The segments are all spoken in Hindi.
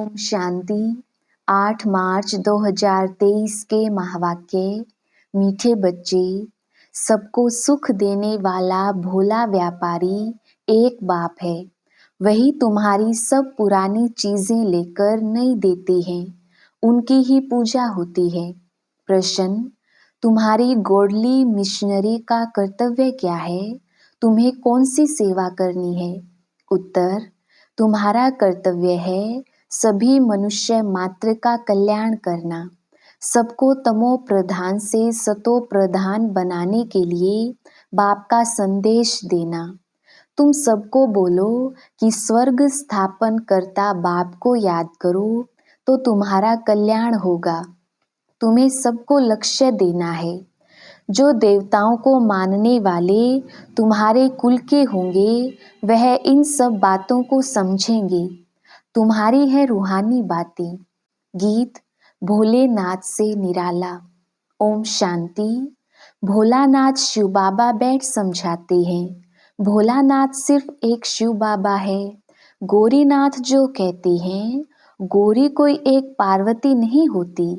ओम शांति। 8 मार्च 2023 के महावाक्य। मीठे बच्चे, सबको सुख देने वाला भोला व्यापारी एक बाप है। वही तुम्हारी सब पुरानी चीजें लेकर नहीं देते हैं, उनकी ही पूजा होती है। प्रश्न, तुम्हारी गॉडली मिशनरी का कर्तव्य क्या है? तुम्हें कौन सी सेवा करनी है? उत्तर, तुम्हारा कर्तव्य है सभी मनुष्य मात्र का कल्याण करना, सबको तमो प्रधान से सतो प्रधान बनाने के लिए बाप का संदेश देना। तुम सबको बोलो कि स्वर्ग स्थापन करता बाप को याद करो तो तुम्हारा कल्याण होगा। तुम्हें सबको लक्ष्य देना है। जो देवताओं को मानने वाले तुम्हारे कुल के होंगे वह इन सब बातों को समझेंगे। तुम्हारी है रूहानी बातें। गीत भोलेनाथ से निराला। ओम शांति। भोलानाथ शिव बाबा बैठ समझाते हैं। भोलानाथ सिर्फ एक शिव बाबा है। गौरीनाथ जो कहते हैं, गौरी कोई एक पार्वती नहीं होती।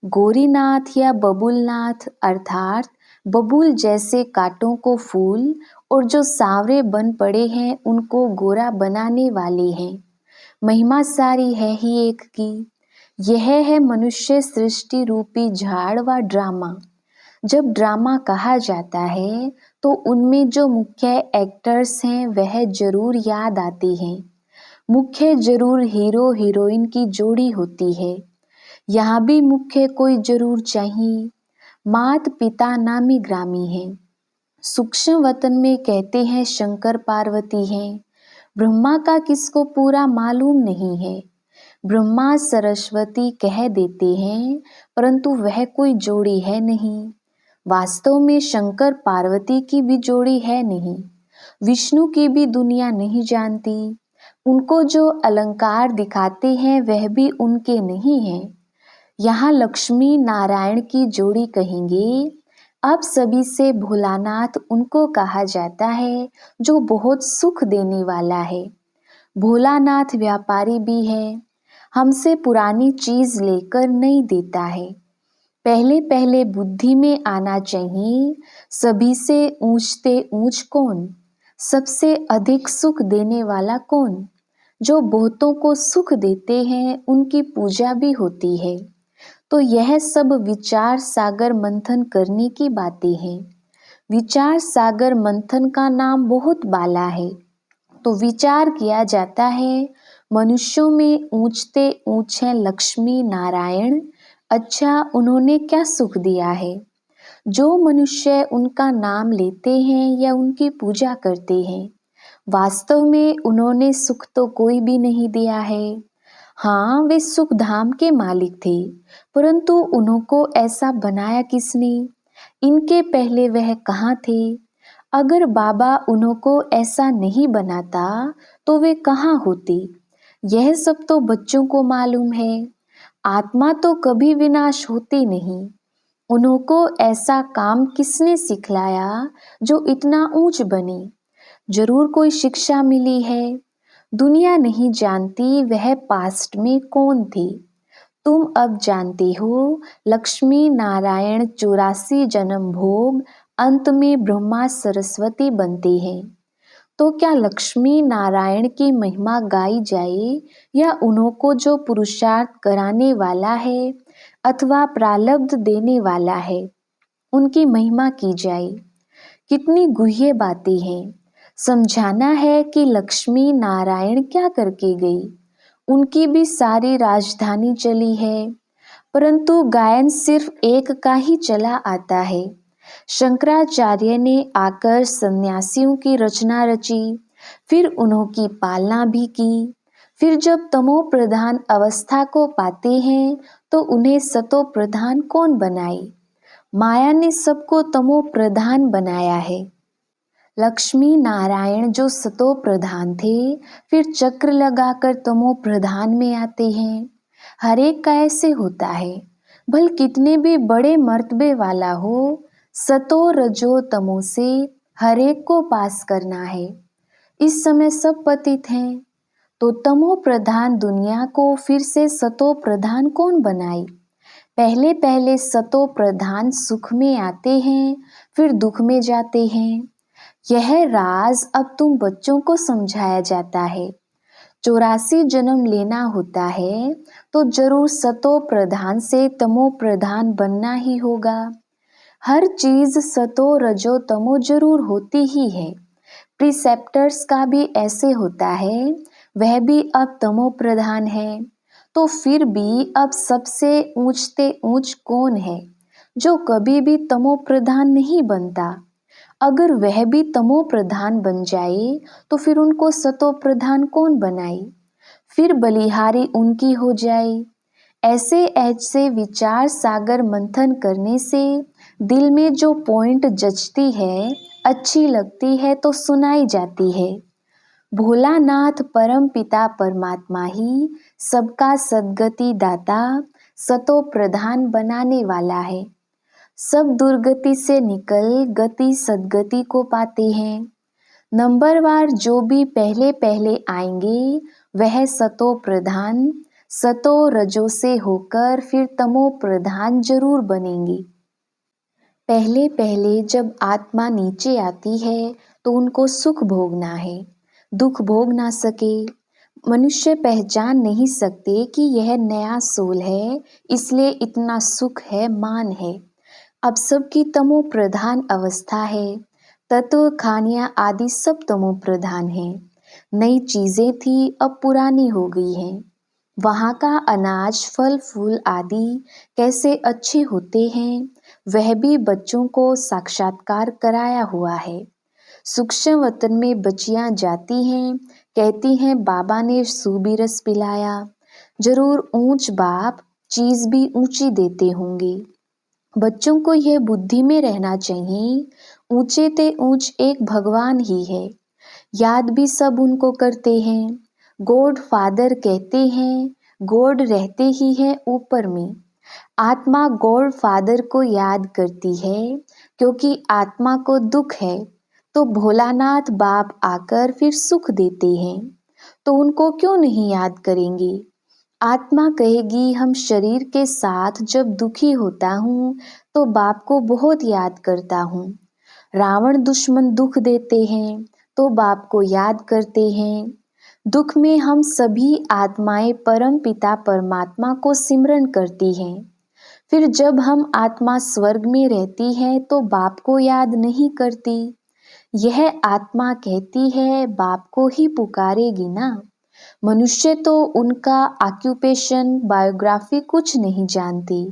गौरीनाथ या बबुलनाथ अर्थात बबूल जैसे कांटों को फूल और जो सांवरे बन पड़े हैं उनको गोरा बनाने वाले हैं। महिमा सारी है ही एक की। यह है मनुष्य सृष्टि रूपी झाड़ व ड्रामा। जब ड्रामा कहा जाता है तो उनमें जो मुख्य एक्टर्स हैं वह जरूर याद आते हैं। मुख्य जरूर हीरो हीरोइन की जोड़ी होती है। यहाँ भी मुख्य कोई जरूर चाहिए। मात पिता नामी ग्रामी हैं। सूक्ष्म वतन में कहते हैं शंकर पार्वती हैं। ब्रह्मा का किसको पूरा मालूम नहीं है। ब्रह्मा सरस्वती कह देते हैं परंतु वह कोई जोड़ी है नहीं। वास्तव में शंकर पार्वती की भी जोड़ी है नहीं। विष्णु की भी दुनिया नहीं जानती। उनको जो अलंकार दिखाते हैं वह भी उनके नहीं हैं। यहाँ लक्ष्मी नारायण की जोड़ी कहेंगे। अब सभी से भोलानाथ उनको कहा जाता है जो बहुत सुख देने वाला है। भोलानाथ व्यापारी भी है। हमसे पुरानी चीज लेकर नहीं देता है। पहले पहले बुद्धि में आना चाहिए, सभी से ऊंचते ऊंच कौन, सबसे अधिक सुख देने वाला कौन। जो बहुतों को सुख देते हैं उनकी पूजा भी होती है। तो यह सब विचार सागर मंथन करने की बातें हैं। विचार सागर मंथन का नाम बहुत बाला है। तो विचार किया जाता है मनुष्यों में ऊंचते ऊंच हैं लक्ष्मी नारायण। अच्छा, उन्होंने क्या सुख दिया है? जो मनुष्य उनका नाम लेते हैं या उनकी पूजा करते हैं, वास्तव में उन्होंने सुख तो कोई भी नहीं दिया है। हाँ, वे सुख धाम के मालिक थे, परंतु उनको ऐसा बनाया किसने? इनके पहले वह कहाँ थे? अगर बाबा उनको ऐसा नहीं बनाता तो वे कहाँ होते? यह सब तो बच्चों को मालूम है। आत्मा तो कभी विनाश होती नहीं। उनको ऐसा काम किसने सिखलाया जो इतना ऊंच बने? जरूर कोई शिक्षा मिली है। दुनिया नहीं जानती वह पास्ट में कौन थे। तुम अब जानते हो। लक्ष्मी नारायण 84 जन्म भोग, अंत में ब्रह्मा सरस्वती बनते हैं। तो क्या लक्ष्मी नारायण की महिमा गाई जाए या उनको जो पुरुषार्थ कराने वाला है अथवा प्रारब्ध देने वाला है उनकी महिमा की जाए? कितनी गुह्य बातें हैं। समझाना है कि लक्ष्मी नारायण क्या करके गई। उनकी भी सारी राजधानी चली है, परंतु गायन सिर्फ एक का ही चला आता है। शंकराचार्य ने आकर सन्यासियों की रचना रची, फिर उनकी पालना भी की। फिर जब तमो प्रधान अवस्था को पाते हैं तो उन्हें सतो प्रधान कौन बनाए? माया ने सबको तमो प्रधान बनाया है। लक्ष्मी नारायण जो सतो प्रधान थे फिर चक्र लगाकर तमो प्रधान में आते हैं। हर एक का ऐसे होता है। भल कितने भी बड़े मर्तबे वाला हो, सतो रजो तमो से हर एक को पास करना है। इस समय सब पतित हैं तो तमो प्रधान दुनिया को फिर से सतो प्रधान कौन बनाए? पहले पहले सतो प्रधान सुख में आते हैं, फिर दुख में जाते हैं। यह राज अब तुम बच्चों को समझाया जाता है। 84 जन्म लेना होता है तो जरूर सतो प्रधान से तमो प्रधान बनना ही होगा। हर चीज सतो रजो तमो जरूर होती ही है। प्रिसेप्टर्स का भी ऐसे होता है, वह भी अब तमो प्रधान है। तो फिर भी अब सबसे ऊंचते ऊंच कौन है जो कभी भी तमो प्रधान नहीं बनता? अगर वह भी तमो प्रधान बन जाए तो फिर उनको सतो प्रधान कौन बनाए? फिर बलिहारी उनकी हो जाए। ऐसे ऐसे विचार सागर मंथन करने से दिल में जो पॉइंट जचती है, अच्छी लगती है तो सुनाई जाती है। भोलानाथ परम पिता परमात्मा ही सबका सद्गति दाता, सतो प्रधान बनाने वाला है। सब दुर्गति से निकल गति सद्गति को पाते हैं। नंबरवार जो भी पहले पहले आएंगे वह सतो प्रधान, सतो रजो से होकर फिर तमो प्रधान जरूर बनेंगे। पहले पहले जब आत्मा नीचे आती है तो उनको सुख भोगना है, दुख भोग ना सके। मनुष्य पहचान नहीं सकते कि यह नया सोल है, इसलिए इतना सुख है, मान है। अब सबकी तमो प्रधान अवस्था है। तत्व खानियां आदि सब तमो प्रधान है। नई चीजें थी अब पुरानी हो गई हैं। वहाँ का अनाज फल फूल आदि कैसे अच्छे होते हैं वह भी बच्चों को साक्षात्कार कराया हुआ है। सूक्ष्म वतन में बच्चियां जाती हैं, कहती हैं बाबा ने सूबी रस पिलाया। जरूर ऊंच बाप चीज भी ऊंची देते होंगे। बच्चों को यह बुद्धि में रहना चाहिए, ऊंचे ते ऊंच एक भगवान ही है। याद भी सब उनको करते हैं। गॉड फादर कहते हैं, गॉड रहते ही है ऊपर में। आत्मा गॉड फादर को याद करती है क्योंकि आत्मा को दुख है, तो भोलानाथ बाप आकर फिर सुख देते हैं, तो उनको क्यों नहीं याद करेंगे? आत्मा कहेगी हम शरीर के साथ जब दुखी होता हूँ तो बाप को बहुत याद करता हूँ। रावण दुश्मन दुख देते हैं तो बाप को याद करते हैं। दुख में हम सभी आत्माएं परम पिता परमात्मा को सिमरन करती हैं। फिर जब हम आत्मा स्वर्ग में रहती है तो बाप को याद नहीं करती। यह आत्मा कहती है बाप को ही पुकारेगी ना। मनुष्य तो उनका ऑक्यूपेशन बायोग्राफी कुछ नहीं जानती,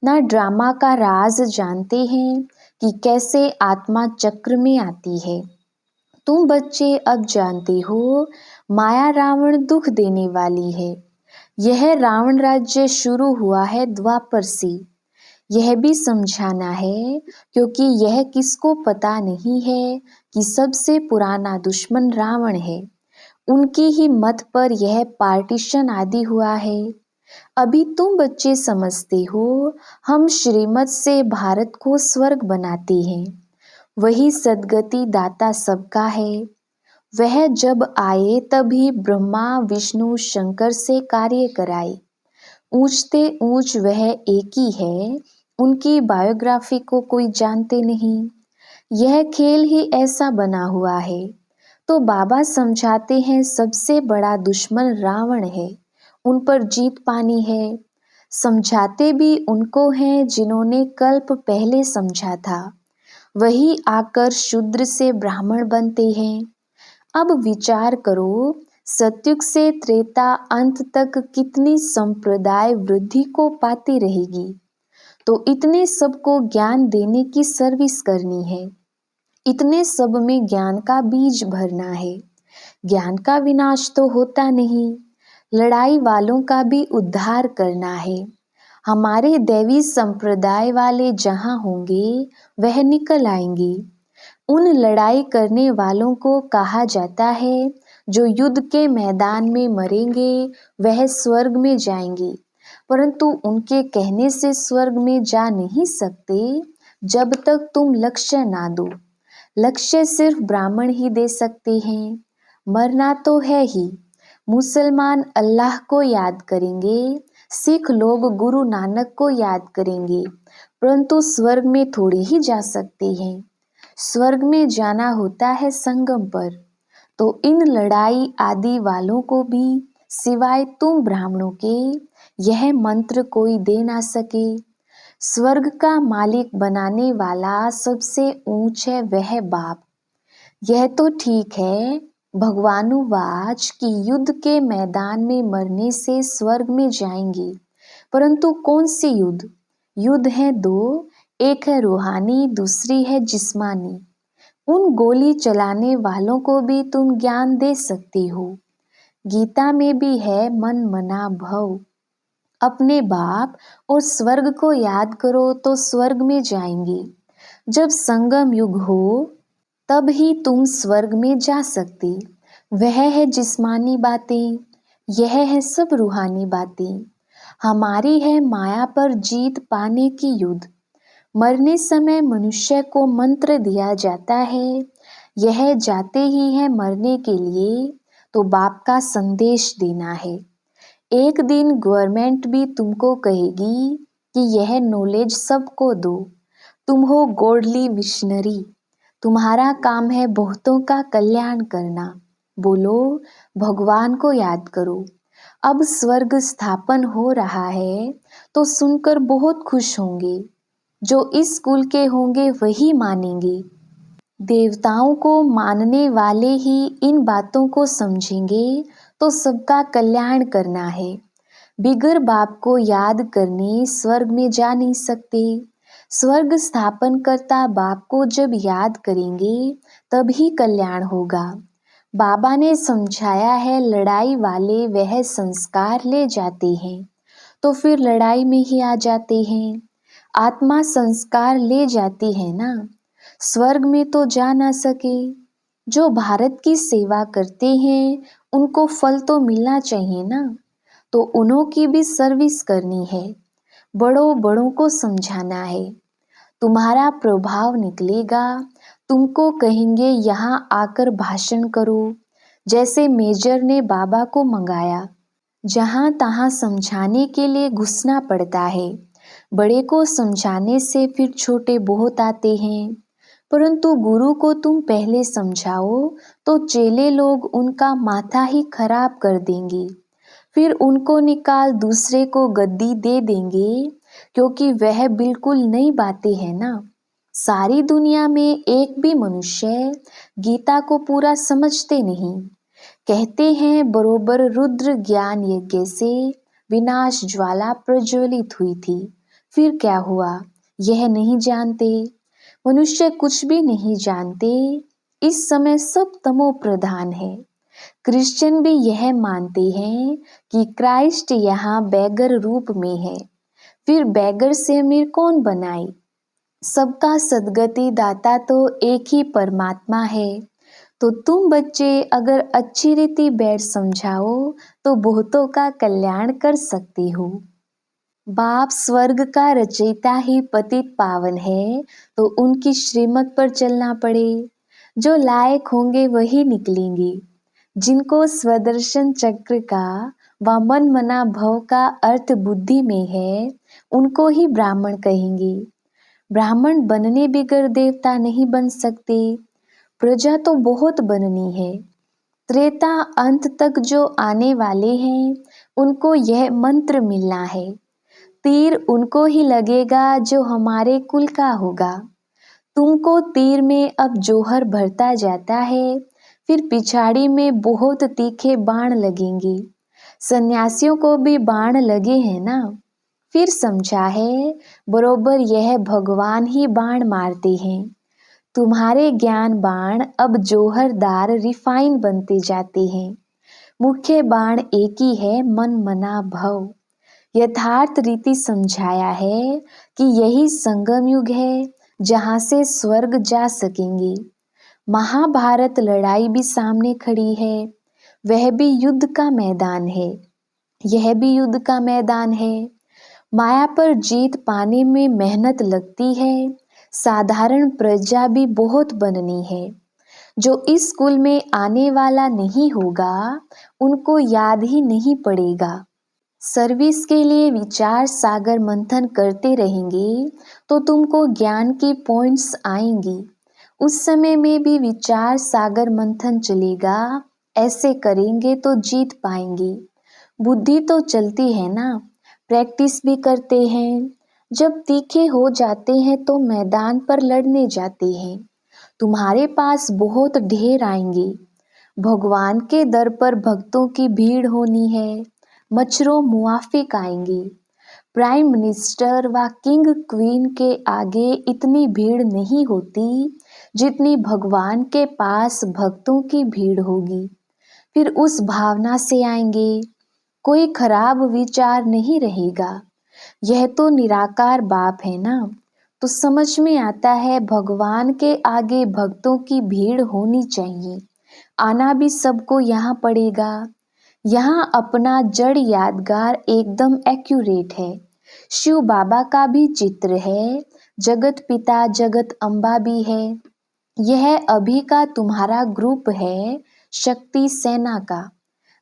ना ड्रामा का राज जानते हैं कि कैसे आत्मा चक्र में आती है। तुम बच्चे अब जानते हो माया रावण दुख देने वाली है। यह रावण राज्य शुरू हुआ है द्वापर से। यह भी समझाना है क्योंकि यह किसको पता नहीं है कि सबसे पुराना दुश्मन रावण है। उनकी ही मत पर यह पार्टीशन आदि हुआ है। अभी तुम बच्चे समझते हो हम श्रीमत से भारत को स्वर्ग बनाते हैं। वही सद्गति दाता सबका है। वह जब आए तभी ब्रह्मा विष्णु शंकर से कार्य कराए। ऊंचते ऊंच वह एक ही है, उनकी बायोग्राफी को कोई जानते नहीं। यह खेल ही ऐसा बना हुआ है। तो बाबा समझाते हैं सबसे बड़ा दुश्मन रावण है, उन पर जीत पानी है। समझाते भी उनको हैं जिन्होंने कल्प पहले समझा था। वही आकर शूद्र से ब्राह्मण बनते हैं। अब विचार करो, सतयुग से त्रेता अंत तक कितनी संप्रदाय वृद्धि को पाती रहेगी। तो इतने सबको ज्ञान देने की सर्विस करनी है। इतने सब में ज्ञान का बीज भरना है। ज्ञान का विनाश तो होता नहीं, लड़ाई वालों का भी उद्धार करना है। हमारे दैवी संप्रदाय वाले जहाँ होंगे वह निकल आएंगे। उन लड़ाई करने वालों को कहा जाता है जो युद्ध के मैदान में मरेंगे वह स्वर्ग में जाएंगे, परंतु उनके कहने से स्वर्ग में जा नहीं सकते जब तक तुम लक्ष्य ना दो। लक्ष्य सिर्फ ब्राह्मण ही दे सकते हैं। मरना तो है ही, मुसलमान अल्लाह को याद करेंगे, सिख लोग गुरु नानक को याद करेंगे, परंतु स्वर्ग में थोड़ी ही जा सकते हैं। स्वर्ग में जाना होता है संगम पर। तो इन लड़ाई आदि वालों को भी सिवाय तुम ब्राह्मणों के यह मंत्र कोई दे ना सके। स्वर्ग का मालिक बनाने वाला सबसे ऊंच है वह बाप। यह तो ठीक है, भगवानुवाच कि युद्ध के मैदान में मरने से स्वर्ग में जाएंगे, परंतु कौन सी युद्ध? युद्ध है दो, एक है रूहानी, दूसरी है जिस्मानी। उन गोली चलाने वालों को भी तुम ज्ञान दे सकती हो। गीता में भी है मन मना भव। अपने बाप और स्वर्ग को याद करो तो स्वर्ग में जाएंगे। जब संगम युग हो तब ही तुम स्वर्ग में जा सकते। वह है जिस्मानी बातें, यह है सब रूहानी बातें। हमारी है माया पर जीत पाने की युद्ध। मरने समय मनुष्य को मंत्र दिया जाता है, यह जाते ही है मरने के लिए, तो बाप का संदेश देना है। एक दिन गवर्नमेंट भी तुमको कहेगी कि यह नॉलेज सबको दो। तुम हो गॉडली मिशनरी, तुम्हारा काम है बहुतों का कल्याण करना। बोलो भगवान को याद करो। अब स्वर्ग स्थापन हो रहा है तो सुनकर बहुत खुश होंगे। जो इस कुल के होंगे वही मानेंगे। देवताओं को मानने वाले ही इन बातों को समझेंगे तो सबका कल्याण करना है। बिगर बाप को याद करने स्वर्ग में जा नहीं सकते। स्वर्ग स्थापन करता बाप को जब याद करेंगे तभी कल्याण होगा। बाबा ने समझाया है लड़ाई वाले वह संस्कार ले जाते हैं, तो फिर लड़ाई में ही आ जाते हैं। आत्मा संस्कार ले जाती है ना, स्वर्ग में तो जा ना सके। जो भारत की सेवा करते हैं उनको फल तो मिलना चाहिए ना, तो उन्हों की भी सर्विस करनी है। बड़ों बड़ों को समझाना है। तुम्हारा प्रभाव निकलेगा। तुमको कहेंगे यहाँ आकर भाषण करो, जैसे मेजर ने बाबा को मंगाया। जहाँ तहाँ समझाने के लिए घुसना पड़ता है। बड़े को समझाने से फिर छोटे बहुत आते हैं, परंतु गुरु को तुम पहले समझाओ तो चेले लोग उनका माथा ही खराब कर देंगे। फिर उनको निकाल दूसरे को गद्दी दे देंगे, क्योंकि वह बिल्कुल नई बातें है ना। सारी दुनिया में एक भी मनुष्य गीता को पूरा समझते नहीं। कहते हैं बरोबर रुद्र ज्ञान यज्ञ से विनाश ज्वाला प्रज्वलित हुई थी। फिर क्या हुआ यह नहीं जानते। मनुष्य कुछ भी नहीं जानते। इस समय सब तमो प्रधान है। क्रिश्चियन भी यह मानते हैं कि क्राइस्ट यहाँ बैगर रूप में है। फिर बैगर से अमीर कौन बनाए? सबका सदगति दाता तो एक ही परमात्मा है। तो तुम बच्चे अगर अच्छी रीति बैठ समझाओ तो बहुतों का कल्याण कर सकते हो। बाप स्वर्ग का रचयिता ही पतित पावन है, तो उनकी श्रीमत पर चलना पड़े। जो लायक होंगे वही निकलेंगे। जिनको स्वदर्शन चक्र का व मन मना भव का अर्थ बुद्धि में है, उनको ही ब्राह्मण कहेंगे। ब्राह्मण बनने बिगर देवता नहीं बन सकते। प्रजा तो बहुत बननी है। त्रेता अंत तक जो आने वाले हैं उनको यह मंत्र मिलना है। तीर उनको ही लगेगा जो हमारे कुल का होगा। तुमको तीर में अब जोहर भरता जाता है, फिर पिछाड़ी में बहुत तीखे बाण लगेंगे। सन्यासियों को भी बाण लगे हैं ना। फिर समझा है बरोबर यह भगवान ही बाण मारते हैं। तुम्हारे ज्ञान बाण अब जोहरदार रिफाइन बनते जाते हैं। मुख्य बाण एक ही है, मन मना भव। यथार्थ रीति समझाया है कि यही संगम युग है जहाँ से स्वर्ग जा सकेंगे। महाभारत लड़ाई भी सामने खड़ी है। वह भी युद्ध का मैदान है, यह भी युद्ध का मैदान है। माया पर जीत पाने में मेहनत लगती है। साधारण प्रजा भी बहुत बननी है। जो इस स्कूल में आने वाला नहीं होगा उनको याद ही नहीं पड़ेगा। सर्विस के लिए विचार सागर मंथन करते रहेंगे तो तुमको ज्ञान की पॉइंट्स आएंगी। उस समय में भी विचार सागर मंथन चलेगा, ऐसे करेंगे तो जीत पाएंगे। बुद्धि तो चलती है ना, प्रैक्टिस भी करते हैं। जब तीखे हो जाते हैं तो मैदान पर लड़ने जाते हैं। तुम्हारे पास बहुत ढेर आएंगे। भगवान के दर पर भक्तों की भीड़ होनी है। मच्छरों मुआफिक आएंगे। प्राइम मिनिस्टर व किंग क्वीन के आगे इतनी भीड़ नहीं होती जितनी भगवान के पास भक्तों की भीड़ होगी। फिर उस भावना से आएंगे। कोई खराब विचार नहीं रहेगा। यह तो निराकार बाप है ना, तो समझ में आता है भगवान के आगे भक्तों की भीड़ होनी चाहिए। आना भी सबको यहाँ पड़ेगा। यहाँ अपना जड़ यादगार एकदम एक्यूरेट है। शिव बाबा का भी चित्र है, जगत पिता जगत अम्बा भी है। यह अभी का तुम्हारा ग्रुप है, शक्ति सेना का।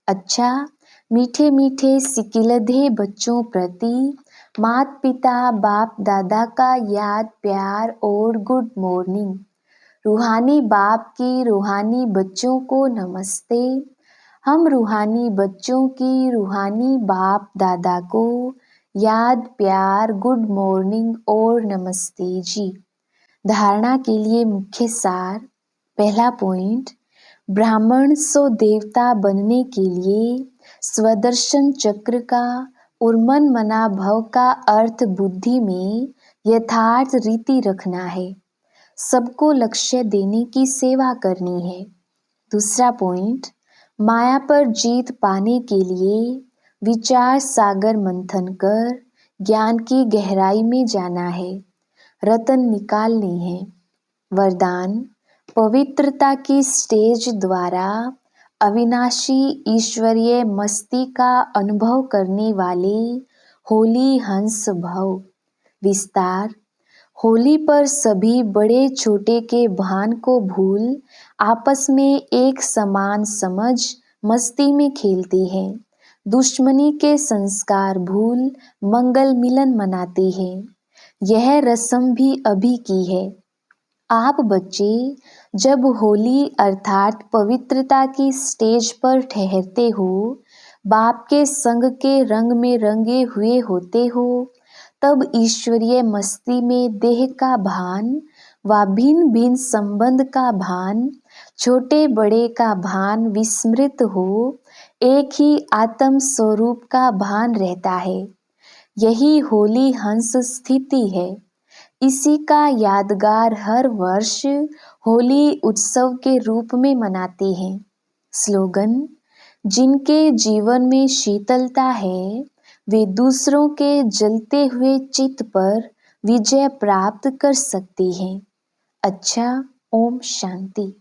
अच्छा, मीठे मीठे सिकिलधे बच्चों प्रति मात पिता बाप दादा का याद प्यार और गुड मॉर्निंग। रूहानी बाप की रूहानी बच्चों को नमस्ते। हम रूहानी बच्चों की रूहानी बाप दादा को याद प्यार गुड मॉर्निंग और नमस्ते जी। धारणा के लिए मुख्य सार। पहला पॉइंट, ब्राह्मण सो देवता बनने के लिए स्वदर्शन चक्र का और मन मना भव का अर्थ बुद्धि में यथार्थ रीति रखना है। सबको लक्ष्य देने की सेवा करनी है। दूसरा पॉइंट, माया पर जीत पाने के लिए विचार सागर मंथन कर ज्ञान की गहराई में जाना है, रतन निकालनी है। वरदान, पवित्रता की स्टेज द्वारा अविनाशी ईश्वरीय मस्ती का अनुभव करने वाले होली हंस भव। विस्तार, होली पर सभी बड़े छोटे के भान को भूल आपस में एक समान समझ मस्ती में खेलते हैं। दुश्मनी के संस्कार भूल मंगल मिलन मनाते हैं। यह रस्म भी अभी की है। आप बच्चे जब होली अर्थात पवित्रता की स्टेज पर ठहरते हो, बाप के संग के रंग में रंगे हुए होते हो, तब ईश्वरीय मस्ती में देह का भान व भिन्न भिन्न संबंध का भान, छोटे बड़े का भान विस्मृत हो एक ही आत्म स्वरूप का भान रहता है। यही होली हंस स्थिति है। इसी का यादगार हर वर्ष होली उत्सव के रूप में मनाते हैं। स्लोगन, जिनके जीवन में शीतलता है वे दूसरों के जलते हुए चित्त पर विजय प्राप्त कर सकते हैं। अच्छा, ओम शांति।